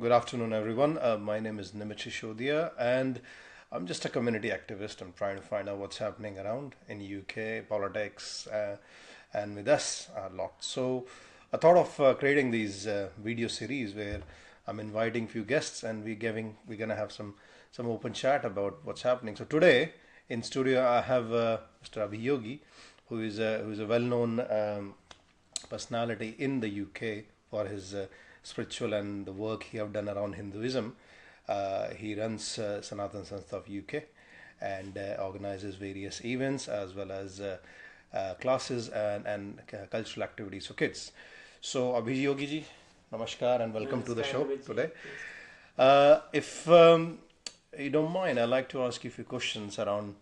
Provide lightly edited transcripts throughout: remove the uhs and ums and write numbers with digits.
Good afternoon, everyone. My name is Nimit and I'm just a community activist. I'm trying to find out what's happening around in UK politics, and with us a lot. So I thought of creating these video series where I'm inviting few guests, and we're gonna have some open chat about what's happening. So today in studio I have Mr. Abhiyogi, who is a well-known personality in the UK for his spiritual and the work he have done around Hinduism. He runs Sanatan Sanstha of UK and organizes various events as well as classes and cultural activities for kids. So Abhiji Yogi ji, namaskar and welcome to the Namaskar, show Namitji. today. Yes. If you don't mind, I'd like to ask you a few questions around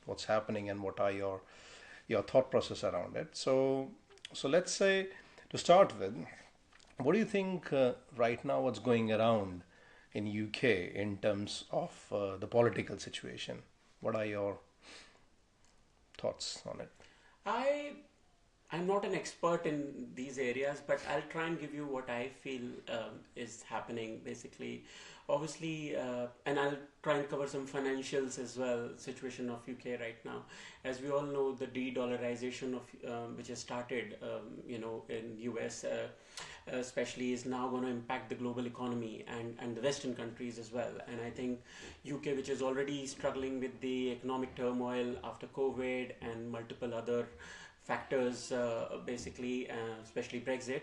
what's happening and what are your thought process around it. So let's say to start with, what do you think right now what's going around in UK in terms of the political situation? What are your thoughts on it? I I'm not an expert in these areas, but I'll try and give you what I feel is happening basically. Obviously, and I'll try and cover some financials as well. Situation of UK right now, as we all know, the de-dollarization of which has started, in US. Especially is now going to impact the global economy and the Western countries as well. And I think UK, which is already struggling with the economic turmoil after COVID and multiple other factors, especially Brexit,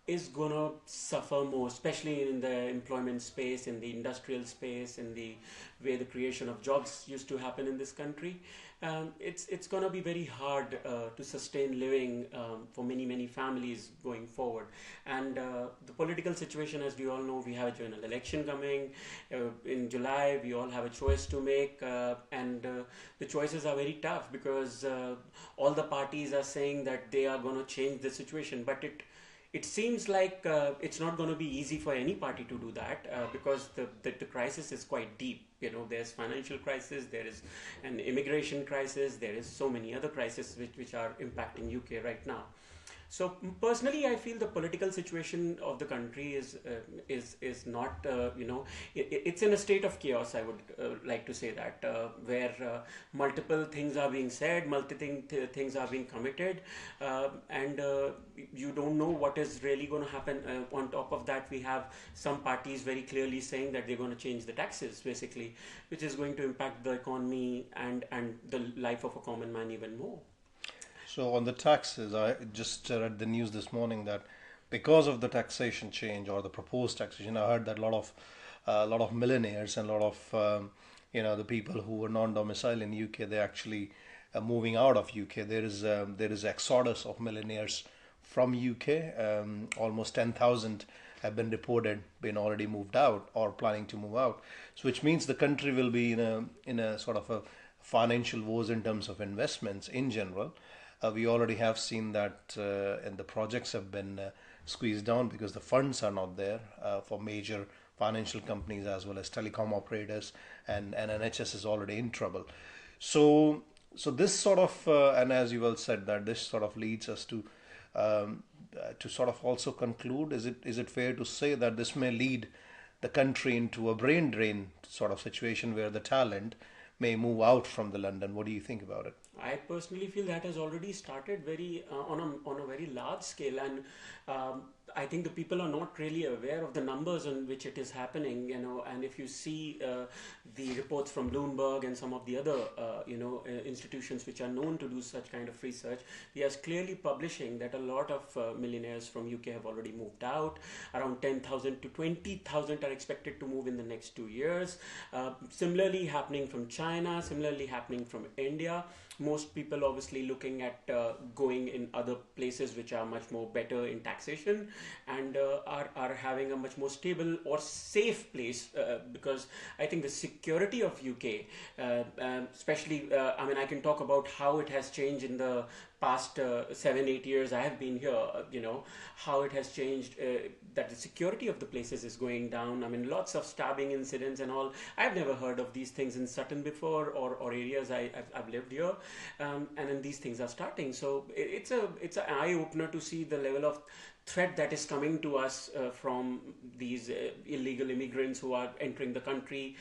is going to suffer more, especially in the employment space, in the industrial space, in the way the creation of jobs used to happen in this country. It's going to be very hard to sustain living for many families going forward. And the political situation, as we all know, we have a general election coming in July. We all have a choice to make, and the choices are very tough because all the parties are saying that they are going to change the situation, but it seems like it's not going to be easy for any party to do that because the crisis is quite deep. There's financial crisis, there is an immigration crisis, there is so many other crises which are impacting UK right now. So personally, I feel the political situation of the country is not it's in a state of chaos. I would like to say that where multiple things are being said, things are being committed, and you don't know what is really going to happen. On top of that, we have some parties very clearly saying that they're going to change the taxes, basically, which is going to impact the economy and the life of a common man even more. So on the taxes, I just read the news this morning that because of the taxation change or the proposed taxation, I heard that a lot of millionaires and a lot of the people who were non-domiciled in UK, they're actually moving out of UK. There is exodus of millionaires from UK. Almost 10,000 have been already moved out or planning to move out. So which means the country will be in a sort of a financial woes in terms of investments in general. We already have seen that, and the projects have been squeezed down because the funds are not there for major financial companies as well as telecom operators, and NHS is already in trouble. So this sort of, and as you well said, that this sort of leads us to sort of also conclude: is it fair to say that this may lead the country into a brain drain sort of situation where the talent may move out from the London? What do you think about it? I personally feel that has already started very on a very large scale, and I think the people are not really aware of the numbers on which it is happening. And if you see the reports from Bloomberg and some of the other institutions which are known to do such kind of research, they are clearly publishing that a lot of millionaires from UK have already moved out. Around 10,000 to 20,000 are expected to move in the next 2 years. Similarly happening from China, similarly happening from India. Most people obviously looking at going in other places which are much more better in taxation and are having a much more stable or safe place because I think the security of UK, especially, I mean, I can talk about how it has changed in the past 7-8 years I have been here, how it has changed, that the security of the places is going down. I mean, lots of stabbing incidents and all. I've never heard of these things in Sutton before, or areas I've lived here, and then these things are starting. So it's an eye opener to see the level of threat that is coming to us from these illegal immigrants who are entering the country.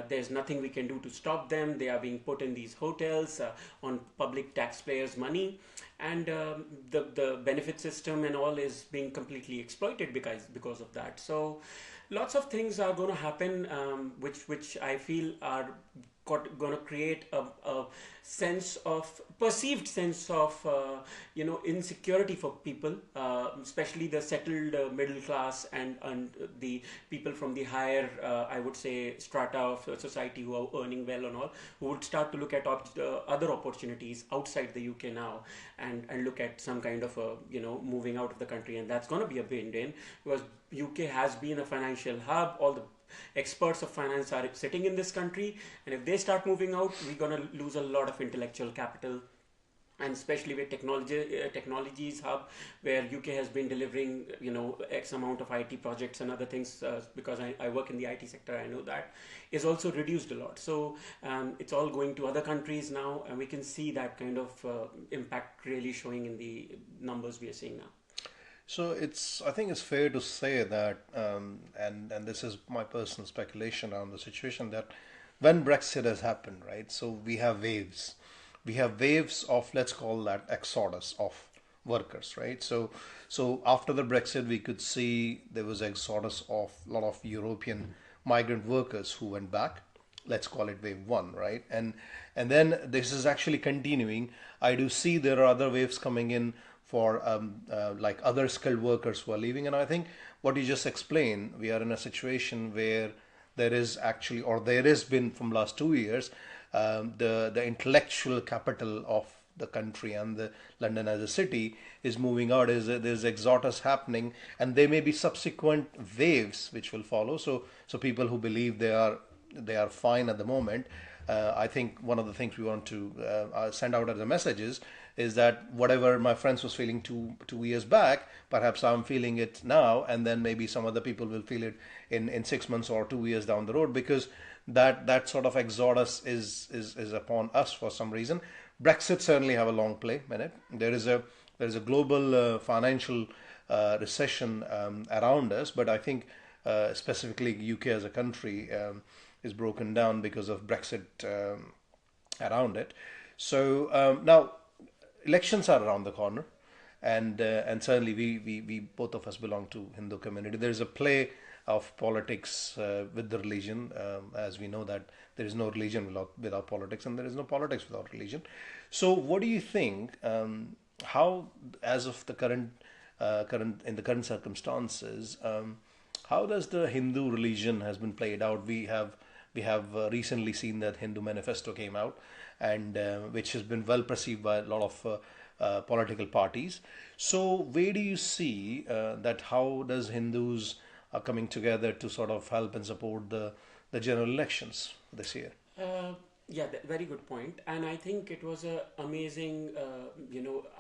There's nothing we can do to stop them. They are being put in these hotels on public taxpayers' money, and the benefit system and all is being completely exploited because of that. So lots of things are going to happen, which I feel are going to create a perceived sense of insecurity for people, especially the settled middle class, and the people from the higher, I would say, strata of society who are earning well and all, who would start to look at other opportunities outside the UK now, and look at some kind of moving out of the country. And that's going to be a win-win, because UK has been a financial hub. All the experts of finance are sitting in this country, and if they start moving out, we're going to lose a lot of intellectual capital. And especially with technologies hub, where UK has been delivering X amount of IT projects and other things, because I work in the IT sector, I know that is also reduced a lot. So it's all going to other countries now, and we can see that kind of impact really showing in the numbers we are seeing now. So I think it's fair to say that, and this is my personal speculation around the situation, that when Brexit has happened, right? So we have waves. We have waves of, let's call that, exodus of workers, right? So after the Brexit, we could see there was exodus of a lot of European migrant workers who went back. Let's call it wave one, right? And then this is actually continuing. I do see there are other waves coming in for like other skilled workers who are leaving. And I think what you just explained, we are in a situation where there is actually, or there has been from last 2 years, the intellectual capital of the country and the London as a city is moving out. There's exodus happening, and there may be subsequent waves which will follow. So people who believe they are fine at the moment. I think one of the things we want to send out as a message is that whatever my friends was feeling two years back, perhaps I'm feeling it now, and then maybe some other people will feel it in 6 months or 2 years down the road, because that sort of exodus is upon us for some reason. Brexit certainly have a long play in it. There is a global financial recession around us, but I think specifically UK as a country is broken down because of Brexit around it. So now elections are around the corner, and certainly we both of us belong to Hindu community. There is a play of politics with the religion, as we know that there is no religion without politics, and there is no politics without religion. So what do you think? How, as of the current circumstances, how does the Hindu religion has been played out? We have recently seen that Hindu Manifesto came out, and which has been well perceived by a lot of political parties. So where do you see that how does Hindus are coming together to sort of help and support the general elections this year? Yeah, very good point. And I think it was a amazing,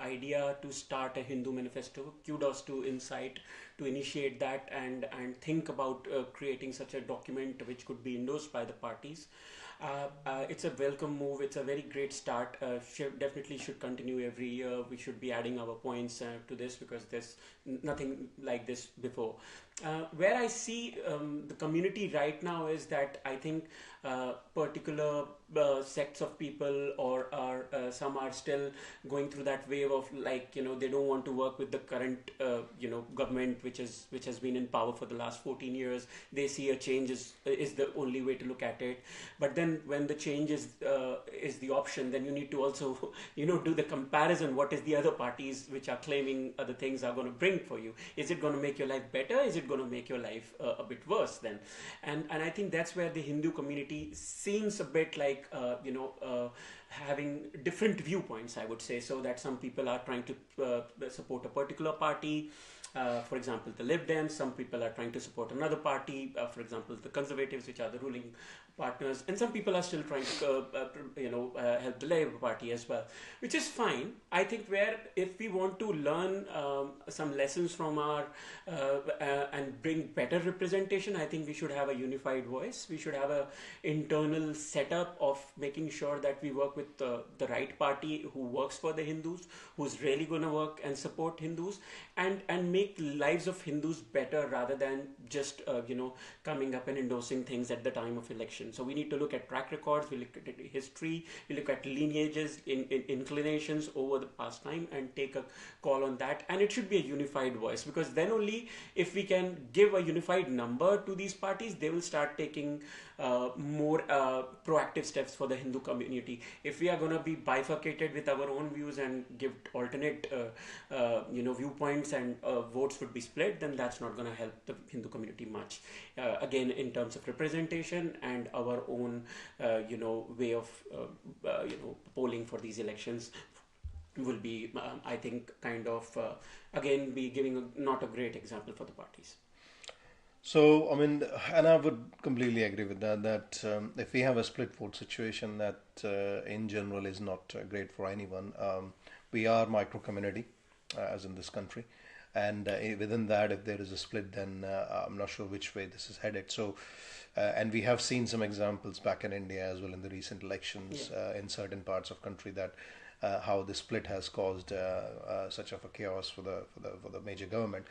idea to start a Hindu manifesto. Kudos to Insight to initiate that and think about creating such a document which could be endorsed by the parties. It's a welcome move. It's a very great start. Definitely should continue every year. We should be adding our points to this, because there's nothing like this before. Where I see the community right now is that I think particular sects of people or some are still going through that wave of they don't want to work with the current government which has been in power for the last 14 years. They see a change is the only way to look at it. But then when the change is the option, then you need to also do the comparison. What is the other parties which are claiming other things are going to bring for you? Is it going to make your life better? Is it going to make your life a bit worse then? And I think that's where the Hindu community seems a bit like having different viewpoints, I would say. So that some people are trying to support a particular party, For example, the Lib Dems, some people are trying to support another party, for example, the Conservatives, which are the ruling partners, and some people are still trying to, help the Labour Party as well, which is fine. I think where if we want to learn some lessons from our and bring better representation, I think we should have a unified voice. We should have a internal setup of making sure that we work with the right party who works for the Hindus, who's really going to work and support Hindus, and make lives of Hindus better rather than just coming up and endorsing things at the time of election. So we need to look at track records, we look at history, we look at lineages, inclinations over the past time, and take a call on that. And it should be a unified voice, because then only if we can give a unified number to these parties, they will start taking more proactive steps for the Hindu community. If we are going to be bifurcated with our own views and give alternate viewpoints, and votes would be split, then that's not going to help the Hindu community much. Again, in terms of representation and our own way of polling for these elections will be, I think, kind of again be giving not a great example for the parties. So, I mean, and I would completely agree with that. That if we have a split vote situation, that in general is not great for anyone. We are micro community, as in this country, and within that, if there is a split, then I'm not sure which way this is headed. So, and we have seen some examples back in India as well in the recent elections in certain parts of country that. How the split has caused such of a chaos for the major government.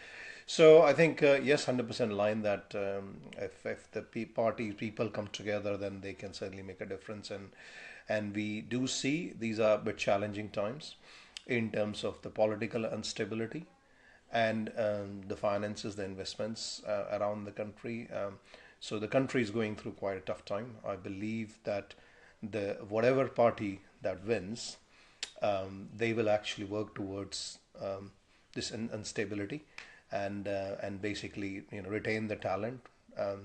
So I think yes, 100% line that if the party people come together, then they can certainly make a difference. And we do see these are a bit challenging times in terms of the political instability and the finances, the investments around the country. So the country is going through quite a tough time. I believe that the whatever party that wins, they will actually work towards this instability and basically retain the talent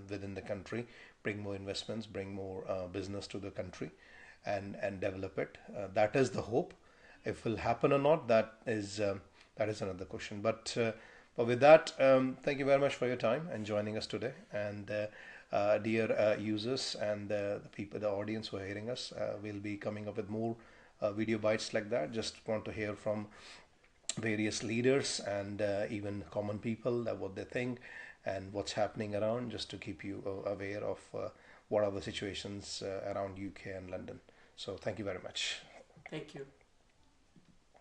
within the country, bring more investments, bring more business to the country, and develop it. That is the hope. If it will happen or not, that is another question. But with that, thank you very much for your time and joining us today. And dear users and the people, the audience who are hearing us, we'll be coming up with more video bites like that. Just want to hear from various leaders and even common people that what they think and what's happening around, just to keep you aware of what are the situations around UK and London. So thank you very much. Thank you.